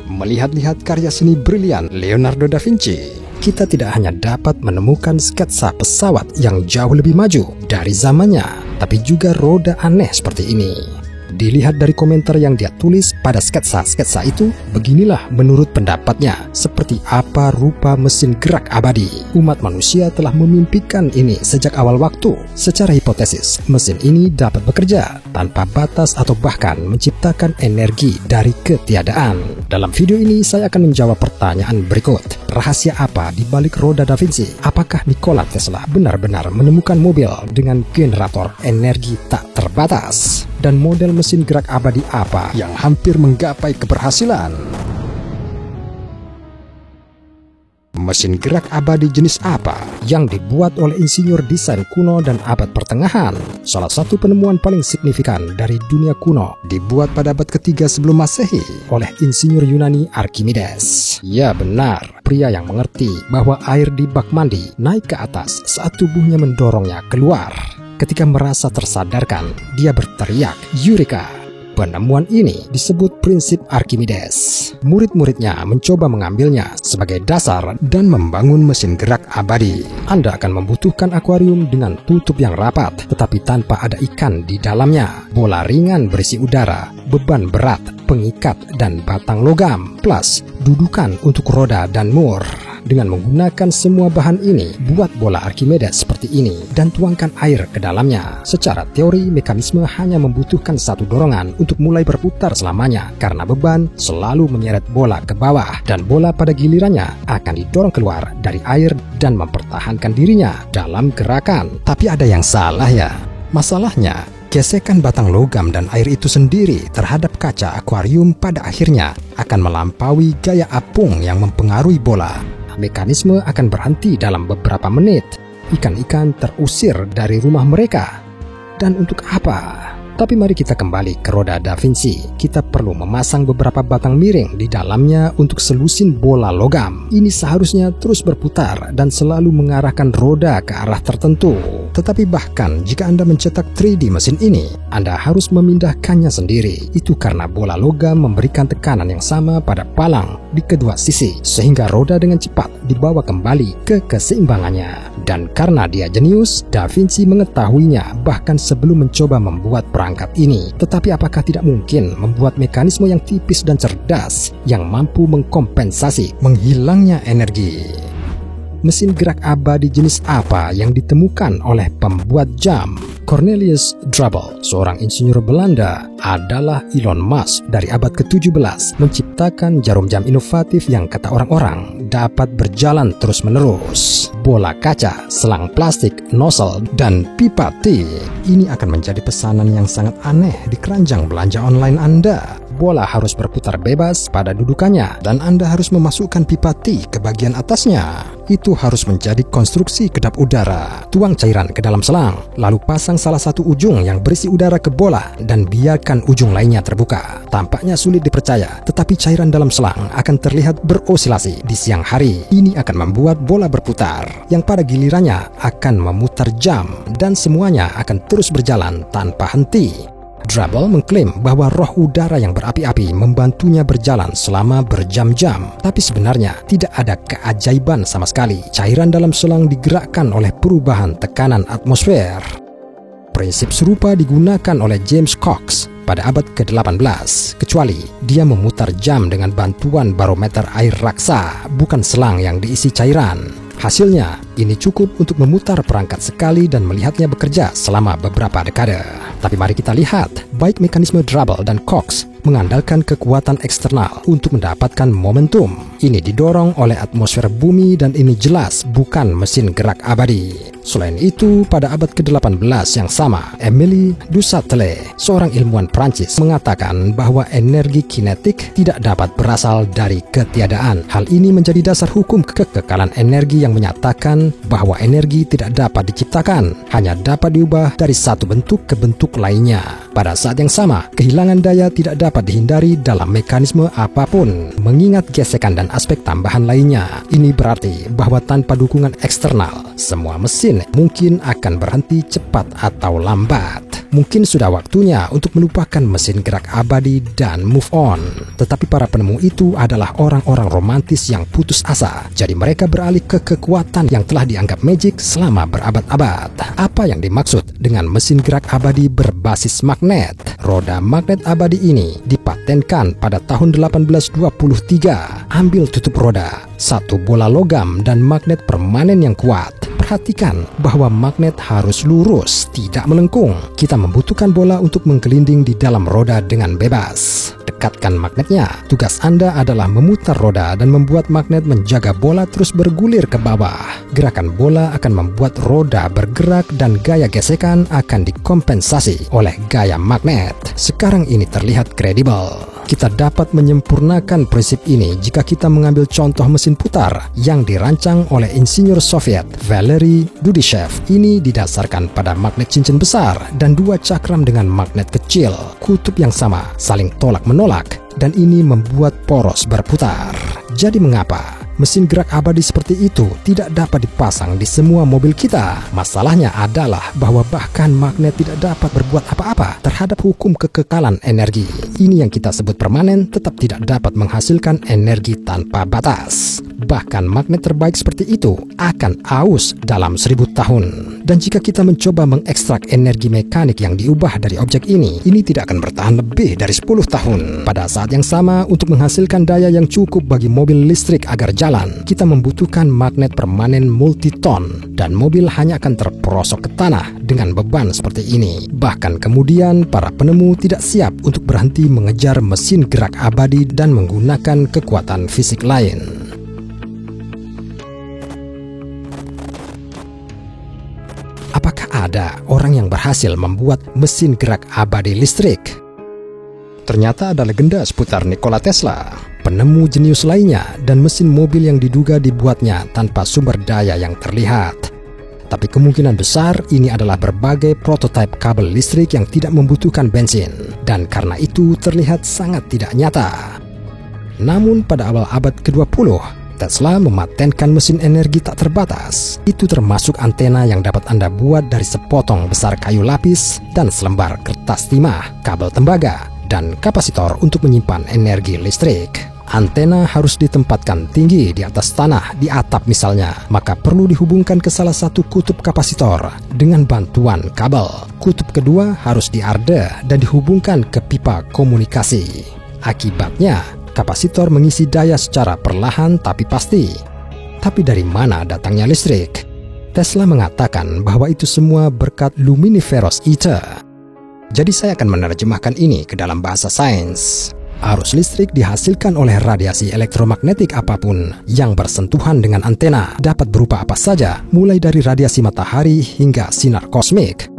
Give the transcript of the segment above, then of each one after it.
Melihat-lihat karya seni brilian Leonardo da Vinci, kita tidak hanya dapat menemukan sketsa pesawat yang jauh lebih maju dari zamannya, tapi juga roda aneh seperti ini. Dilihat dari komentar yang dia tulis pada sketsa-sketsa itu, beginilah menurut pendapatnya seperti apa rupa mesin gerak abadi. Umat manusia telah memimpikan ini sejak awal waktu. Secara hipotesis, mesin ini dapat bekerja tanpa batas atau bahkan menciptakan energi dari ketiadaan. Dalam video ini saya akan menjawab pertanyaan berikut. Rahasia apa di balik roda Da Vinci? Apakah Nikola Tesla benar-benar menemukan mobil dengan generator energi tak terbatas? Dan model mesin gerak abadi apa yang hampir menggapai keberhasilan? Mesin gerak abadi jenis apa yang dibuat oleh insinyur desain kuno dan abad pertengahan? Salah satu penemuan paling signifikan dari dunia kuno dibuat pada abad ketiga sebelum Masehi oleh insinyur Yunani Archimedes. Ya benar, pria yang mengerti bahwa air di bak mandi naik ke atas saat tubuhnya mendorongnya keluar. Ketika merasa tersadarkan, dia berteriak, "Eureka!" Penemuan ini disebut prinsip Archimedes. Murid-muridnya mencoba mengambilnya sebagai dasar dan membangun mesin gerak abadi. Anda akan membutuhkan akuarium dengan tutup yang rapat, tetapi tanpa ada ikan di dalamnya, bola ringan berisi udara, beban berat, pengikat, dan batang logam, plus dudukan untuk roda dan mur. Dengan menggunakan semua bahan ini, buat bola Archimedes seperti ini dan tuangkan air ke dalamnya. Secara teori, mekanisme hanya membutuhkan satu dorongan untuk mulai berputar selamanya karena beban selalu menyeret bola ke bawah dan bola pada gilirannya akan didorong keluar dari air dan mempertahankan dirinya dalam gerakan. Tapi ada yang salah ya. Masalahnya, gesekan batang logam dan air itu sendiri terhadap kaca akuarium pada akhirnya akan melampaui gaya apung yang mempengaruhi bola. Mekanisme akan berhenti dalam beberapa menit. Ikan-ikan terusir dari rumah mereka. Dan untuk apa? Tapi mari kita kembali ke roda Da Vinci. Kita perlu memasang beberapa batang miring di dalamnya untuk selusin bola logam. Ini seharusnya terus berputar dan selalu mengarahkan roda ke arah tertentu. Tetapi bahkan jika Anda mencetak 3D mesin ini, Anda harus memindahkannya sendiri. Itu karena bola logam memberikan tekanan yang sama pada palang di kedua sisi, sehingga roda dengan cepat dibawa kembali ke keseimbangannya. Dan karena dia jenius, Da Vinci mengetahuinya bahkan sebelum mencoba membuat perangkat ini. Tetapi apakah tidak mungkin membuat mekanisme yang tipis dan cerdas yang mampu mengkompensasi menghilangnya energi? Mesin gerak abadi jenis apa yang ditemukan oleh pembuat jam? Cornelius Drebbel, seorang insinyur Belanda, adalah Elon Musk dari abad ke-17, menciptakan jarum jam inovatif yang kata orang-orang dapat berjalan terus-menerus. Bola kaca, selang plastik, nozzle, dan pipa tea. Ini akan menjadi pesanan yang sangat aneh di keranjang belanja online Anda. Bola harus berputar bebas pada dudukannya dan Anda harus memasukkan pipa tea ke bagian atasnya. Itu harus menjadi konstruksi kedap udara. Tuang cairan ke dalam selang, lalu pasang salah satu ujung yang berisi udara ke bola dan biarkan ujung lainnya terbuka. Tampaknya sulit dipercaya, tetapi cairan dalam selang akan terlihat berosilasi di siang hari. Ini akan membuat bola berputar, yang pada gilirannya akan memutar jam dan semuanya akan terus berjalan tanpa henti. Drebbel mengklaim bahwa roh udara yang berapi-api membantunya berjalan selama berjam-jam. Tapi sebenarnya tidak ada keajaiban sama sekali. Cairan dalam selang digerakkan oleh perubahan tekanan atmosfer. Prinsip serupa digunakan oleh James Cox pada abad ke-18, kecuali dia memutar jam dengan bantuan barometer air raksa, bukan selang yang diisi cairan. Hasilnya, ini cukup untuk memutar perangkat sekali dan melihatnya bekerja selama beberapa dekade. Tapi mari kita lihat, baik mekanisme Drebbel dan Cox mengandalkan kekuatan eksternal untuk mendapatkan momentum. Ini didorong oleh atmosfer bumi dan ini jelas bukan mesin gerak abadi. Selain itu, pada abad ke-18 yang sama, Émile du Châtelet, seorang ilmuwan Prancis, mengatakan bahwa energi kinetik tidak dapat berasal dari ketiadaan. Hal ini menjadi dasar hukum kekekalan energi yang menyatakan bahwa energi tidak dapat diciptakan, hanya dapat diubah dari satu bentuk ke bentuk lainnya. Pada saat yang sama, kehilangan daya tidak dapat dihindari dalam mekanisme apapun, mengingat gesekan dan aspek tambahan lainnya. Ini berarti bahwa tanpa dukungan eksternal, semua mesin mungkin akan berhenti cepat atau lambat. Mungkin sudah waktunya untuk melupakan mesin gerak abadi dan move on. Tetapi para penemu itu adalah orang-orang romantis yang putus asa. Jadi mereka beralih ke kekuatan yang telah dianggap magic selama berabad-abad. Apa yang dimaksud dengan mesin gerak abadi berbasis magnet? Roda magnet abadi ini dipatenkan pada tahun 1823. Ambil tutup roda, satu bola logam dan magnet permanen yang kuat. Perhatikan bahwa magnet harus lurus, tidak melengkung. Kita membutuhkan bola untuk menggelinding di dalam roda dengan bebas. Dekatkan magnetnya. Tugas Anda adalah memutar roda dan membuat magnet menjaga bola terus bergulir ke bawah. Gerakan bola akan membuat roda bergerak dan gaya gesekan akan dikompensasi oleh gaya magnet. Sekarang ini terlihat kredibel. Kita dapat menyempurnakan prinsip ini jika kita mengambil contoh mesin putar yang dirancang oleh insinyur Soviet Valery Dudyshev. Ini didasarkan pada magnet cincin besar dan dua cakram dengan magnet kecil. Kutub yang sama saling tolak-menolak dan ini membuat poros berputar. Jadi mengapa mesin gerak abadi seperti itu tidak dapat dipasang di semua mobil kita? Masalahnya adalah bahwa bahkan magnet tidak dapat berbuat apa-apa terhadap hukum kekekalan energi. Ini yang kita sebut permanen, tetap tidak dapat menghasilkan energi tanpa batas. Bahkan magnet terbaik seperti itu akan aus dalam 1000 tahun. Dan jika kita mencoba mengekstrak energi mekanik yang diubah dari objek ini tidak akan bertahan lebih dari 10 tahun. Pada saat yang sama, untuk menghasilkan daya yang cukup bagi mobil listrik agar jalan, kita membutuhkan magnet permanen multiton dan mobil hanya akan terperosok ke tanah dengan beban seperti ini. Bahkan kemudian para penemu tidak siap untuk berhenti mengejar mesin gerak abadi dan menggunakan kekuatan fisik lain. Apakah ada orang yang berhasil membuat mesin gerak abadi listrik? Ternyata ada legenda seputar Nikola Tesla, penemu jenius lainnya dan mesin mobil yang diduga dibuatnya tanpa sumber daya yang terlihat. Tapi kemungkinan besar ini adalah berbagai prototipe kabel listrik yang tidak membutuhkan bensin, dan karena itu terlihat sangat tidak nyata. Namun pada awal abad ke-20, Tesla mematenkan mesin energi tak terbatas. Itu termasuk antena yang dapat Anda buat dari sepotong besar kayu lapis dan selembar kertas timah, kabel tembaga, dan kapasitor untuk menyimpan energi listrik. Antena harus ditempatkan tinggi di atas tanah, di atap misalnya, maka perlu dihubungkan ke salah satu kutub kapasitor dengan bantuan kabel. Kutub kedua harus diarde dan dihubungkan ke pipa komunikasi. Akibatnya, kapasitor mengisi daya secara perlahan tapi pasti. Tapi dari mana datangnya listrik? Tesla mengatakan bahwa itu semua berkat luminiferous ether. Jadi saya akan menerjemahkan ini ke dalam bahasa sains. Arus listrik dihasilkan oleh radiasi elektromagnetik apapun yang bersentuhan dengan antena, dapat berupa apa saja, mulai dari radiasi matahari hingga sinar kosmik.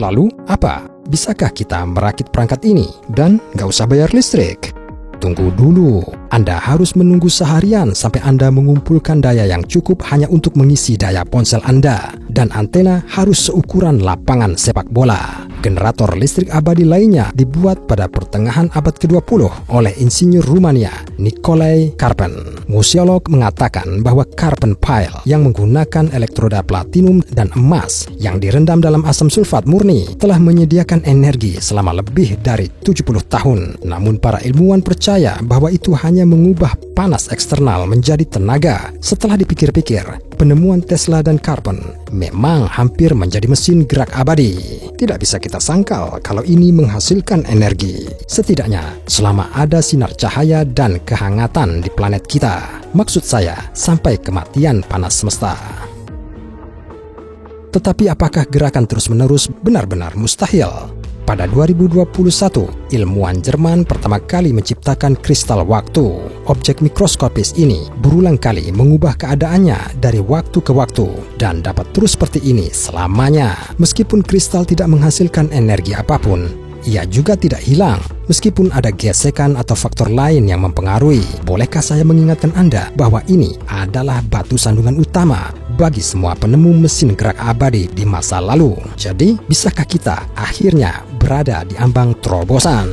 Lalu apa? Bisakah kita merakit perangkat ini dan nggak usah bayar listrik? Tunggu dulu, Anda harus menunggu seharian sampai Anda mengumpulkan daya yang cukup hanya untuk mengisi daya ponsel Anda. Dan antena harus seukuran lapangan sepak bola. Generator listrik abadi lainnya dibuat pada pertengahan abad ke-20 oleh insinyur Rumania Nicolae Carpen. Museolog mengatakan bahwa Carpen pile yang menggunakan elektroda platinum dan emas yang direndam dalam asam sulfat murni telah menyediakan energi selama lebih dari 70 tahun. Namun para ilmuwan percaya bahwa itu hanya mengubah panas eksternal menjadi tenaga. Setelah dipikir-pikir, penemuan Tesla dan Carpen memang hampir menjadi mesin gerak abadi. Tidak bisa kita sangkal kalau ini menghasilkan energi. Setidaknya selama ada sinar cahaya dan kehangatan di planet kita. Maksud saya, sampai kematian panas semesta. Tetapi apakah gerakan terus-menerus benar-benar mustahil? Pada 2021, ilmuwan Jerman pertama kali menciptakan kristal waktu. Objek mikroskopis ini berulang kali mengubah keadaannya dari waktu ke waktu dan dapat terus seperti ini selamanya. Meskipun kristal tidak menghasilkan energi apapun, ia juga tidak hilang meskipun ada gesekan atau faktor lain yang mempengaruhi. Bolehkah saya mengingatkan Anda bahwa ini adalah batu sandungan utama bagi semua penemu mesin gerak abadi di masa lalu. Jadi, bisakah kita akhirnya berada di ambang terobosan?